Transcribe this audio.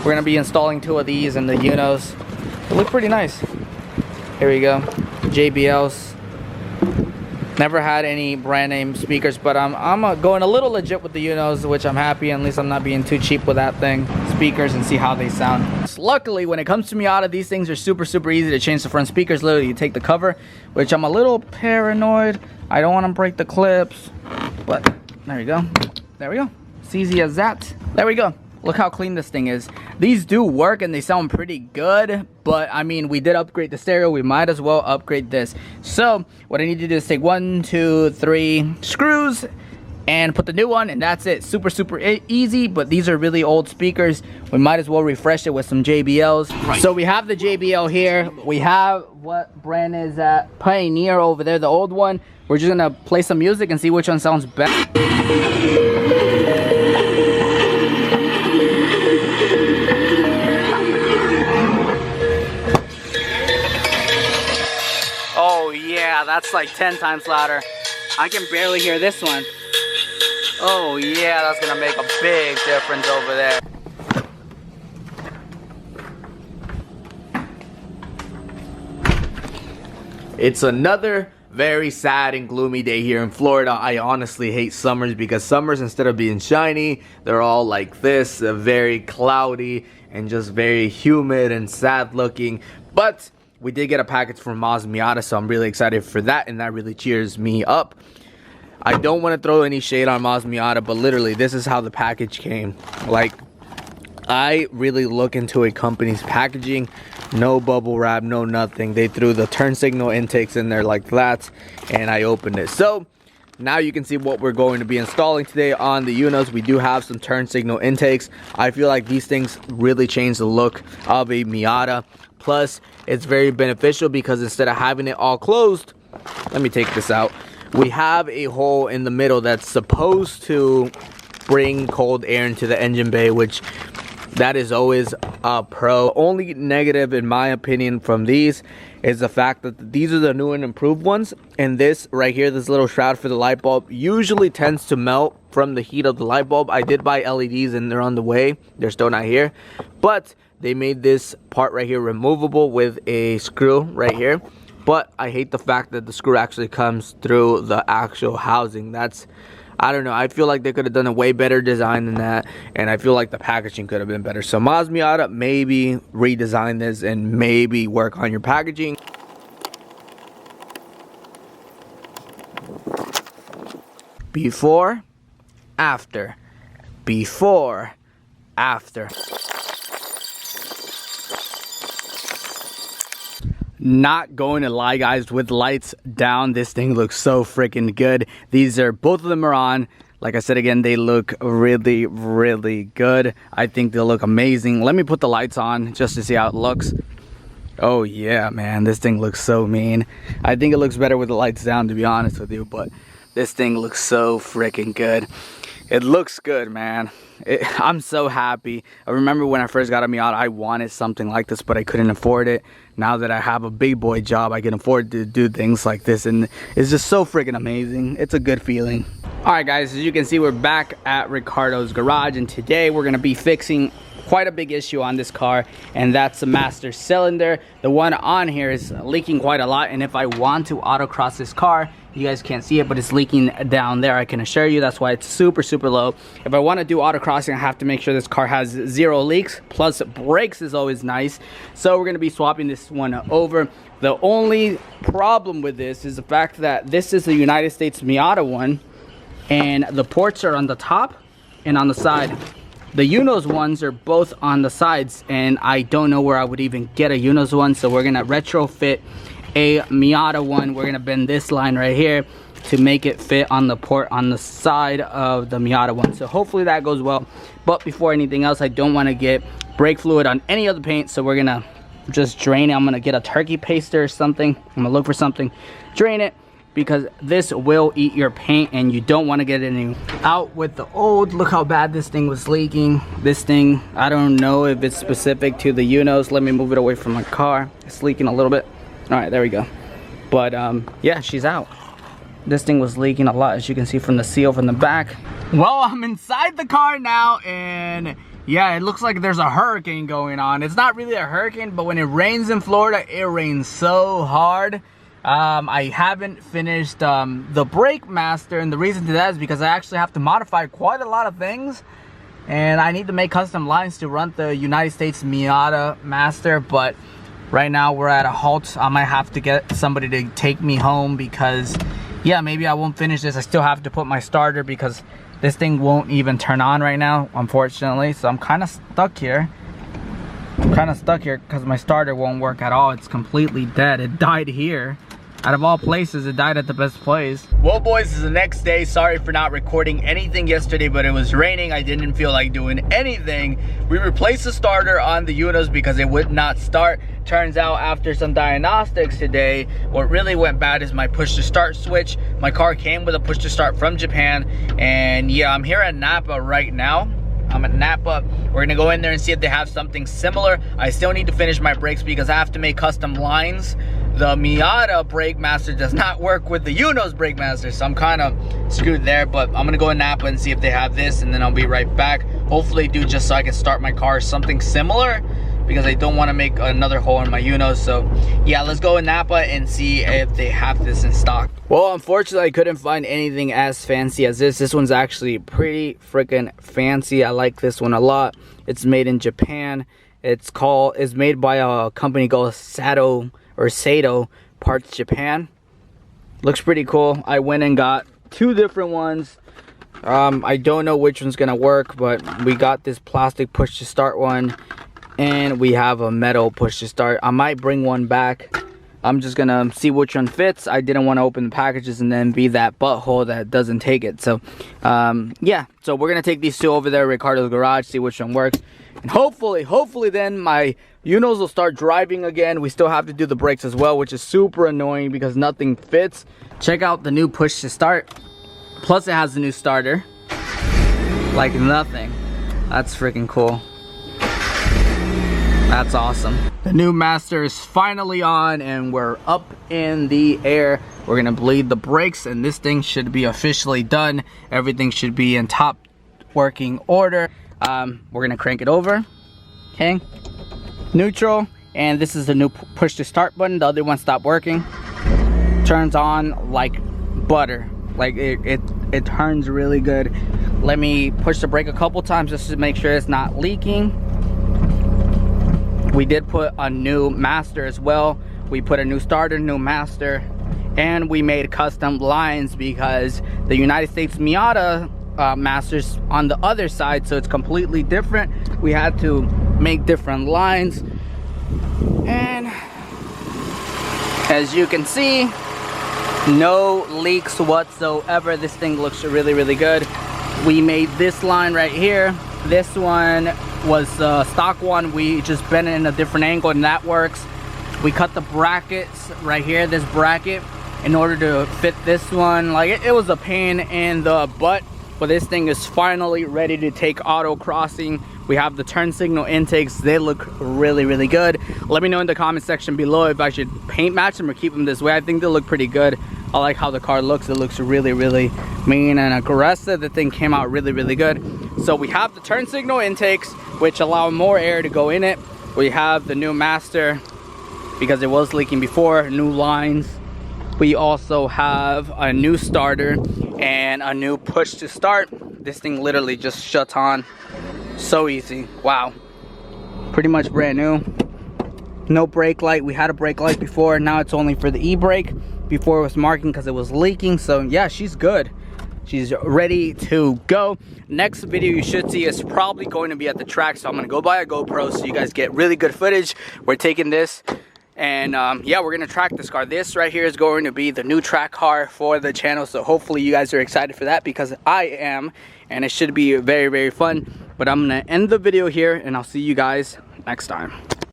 We're gonna be installing 2 of these in the Eunos. They look pretty nice. Here we go, JBLs. Never had any brand name speakers, but I'm going a little legit with the Eunos, which I'm happy. At least I'm not being too cheap with that thing. Speakers, and see how they sound. So luckily, when it comes to Miata, these things are super easy to change the front speakers. Literally, you take the cover, which I'm a little paranoid. I don't want to break the clips, but there you go. There we go. It's easy as that. There we go. Look how clean this thing is. These do work and they sound pretty good, but I mean, we did upgrade the stereo. We might as well upgrade this. So what I need to do is take 1, 2, 3 screws and put the new one, and that's it. Super easy, but these are really old speakers. We might as well refresh it with some JBLs. Right. So we have the JBL here. We have, what brand is that? Pioneer over there, the old one. We're just gonna play some music and see which one sounds better. Oh yeah, that's like 10 times louder. I can barely hear this one. Oh yeah, that's gonna make a big difference over there. It's another very sad and gloomy day here in Florida. I honestly hate summers because summers, instead of being shiny, they're all like this, very cloudy and just very humid and sad looking. But we did get a package from Moz Miata, so I'm really excited for that, and that really cheers me up. I don't want to throw any shade on Moz Miata, but literally this is how the package came. Like, I really look into a company's packaging. No bubble wrap, no nothing. They threw the turn signal intakes in there like that, and I opened it. So now you can see what we're going to be installing today on the Eunos. We do have some turn signal intakes. I feel like these things really change the look of a Miata. Plus, it's very beneficial because instead of having it all closed, let me take this out. We have a hole in the middle that's supposed to bring cold air into the engine bay, which that is always a pro. Only negative, in my opinion, from these is the fact that these are the new and improved ones, and this right here, this little shroud for the light bulb, usually tends to melt from the heat of the light bulb. I did buy LEDs and they're on the way. They're still not here, but they made this part right here removable with a screw right here. But I hate the fact that the screw actually comes through the actual housing. That's, I don't know, I feel like they could have done a way better design than that, and I feel like the packaging could have been better. So Moz Miata, maybe redesign this and maybe work on your packaging. Before, after. Before, after. Not going to lie, guys, with lights down, this thing looks so freaking good. These are, both of them are on. Like I said again, they look really good. I think they'll look amazing. Let me put the lights on just to see how it looks. Oh yeah, man, this thing looks so mean. I think it looks better with the lights down, to be honest with you, but this thing looks so freaking good. It looks good, man. I'm so happy. I remember when I first got a Miata, I wanted something like this, but I couldn't afford it. Now that I have a big boy job, I can afford to do things like this, and it's just so freaking amazing. It's a good feeling. All right, guys, as you can see, we're back at Ricardo's garage, and today we're gonna be fixing quite a big issue on this car, and that's the master cylinder. The one on here is leaking quite a lot, and if I want to autocross this car, you guys can't see it, but it's leaking down there, I can assure you. That's why it's super low. If I want to do autocrossing, I have to make sure this car has 0 leaks, plus brakes is always nice. So we're going to be swapping this one over. The only problem with this is the fact that this is the United States Miata one, and the ports are on the top and on the side. The Eunos ones are both on the sides, and I don't know where I would even get a Eunos one, so we're going to retrofit a Miata one. We're going to bend this line right here to make it fit on the port on the side of the Miata one. So hopefully that goes well. But before anything else, I don't want to get brake fluid on any other paint, so we're going to just drain it. I'm going to get a turkey paster or something. I'm going to look for something, drain it, because this will eat your paint and you don't want to get any out with the old. Look how bad this thing was leaking. This thing, I don't know if it's specific to the Eunos. Let me move it away from my car. It's leaking a little bit. All right, there we go. But yeah, she's out. This thing was leaking a lot, as you can see from the seal from the back. Well, I'm inside the car now, and Yeah, it looks like there's a hurricane going on. It's not really a hurricane, but when it rains in Florida, it rains so hard. I haven't finished the brake master, and the reason to that is because I actually have to modify quite a lot of things, and I need to make custom lines to run the United States Miata Master. But right now we're at a halt. I might have to get somebody to take me home because, yeah, maybe I won't finish this. I still have to put my starter because this thing won't even turn on right now, unfortunately. So I'm kind of stuck here. Because my starter won't work at all. It's completely dead. It died here. Out of all places, it died at the best place. Well, boys, this is the next day. Sorry for not recording anything yesterday, but it was raining. I didn't feel like doing anything. We replaced the starter on the Eunos because it would not start. Turns out after some diagnostics today, what really went bad is my push to start switch. My car came with a push to start from Japan. And yeah, I'm here at Napa right now. I'm at Napa. We're gonna go in there and see if they have something similar. I still need to finish my brakes because I have to make custom lines. The Miata brake master does not work with the Eunos brake master, so I'm kind of screwed there. But I'm gonna go in Napa and see if they have this, and then I'll be right back. Hopefully they do, just so I can start my car something similar, because I don't want to make another hole in my Eunos. So yeah, let's go in Napa and see if they have this in stock. Well, unfortunately I couldn't find anything as fancy as this. This one's actually pretty freaking fancy. I like this one a lot. It's made in Japan. It's made by a company called Sato Parts Japan. Looks pretty cool. I went and got two different ones. I don't know which one's gonna work, but we got this plastic push to start one, and we have a metal push to start. I might bring one back. I'm just gonna see which one fits. I didn't want to open the packages and then be that butthole that doesn't take it. So yeah, so we're gonna take these two over there, Ricardo's garage, see which one works, and hopefully then my Eunos will start driving again. We still have to do the brakes as well, which is super annoying because nothing fits. Check out the new push to start, plus it has the new starter. Like nothing. That's freaking cool. That's awesome. The new master is finally on and we're up in the air. We're gonna bleed the brakes and this thing should be officially done. Everything should be in top working order. We're gonna crank it over, okay? Neutral, and this is the new push to start button. The other one stopped working. Turns on like butter. Like it turns really good. Let me push the brake a couple times just to make sure it's not leaking. We did put a new master as well. We put a new starter, new master, and we made custom lines because the United States Miata masters on the other side, so it's completely different. We had to make different lines, and as you can see, no leaks whatsoever. This thing looks really good. We made this line right here. This one was a stock one. We just bent it in a different angle and that works. We cut the brackets right here, this bracket, in order to fit this one. Like it was a pain in the butt, but this thing is finally ready to take auto crossing. We have the turn signal intakes. They look really good. Let me know in the comment section below if I should paint match them or keep them this way. I think they look pretty good. I like how the car looks. It looks really mean and aggressive. The thing came out really good. So we have the turn signal intakes, which allow more air to go in it. We have the new master because it was leaking before, new lines. We also have a new starter and a new push to start. This thing literally just shuts on. So easy. Wow. Pretty much brand new. No brake light. We had a brake light before. Now it's only for the e-brake. Before it was marking because it was leaking. So yeah, she's good. She's ready to go. Next video you should see is probably going to be at the track. So I'm going to go buy a GoPro so you guys get really good footage. We're taking this and yeah, we're going to track this car. This right here is going to be the new track car for the channel. So hopefully you guys are excited for that because I am. And it should be very fun. But I'm going to end the video here and I'll see you guys next time.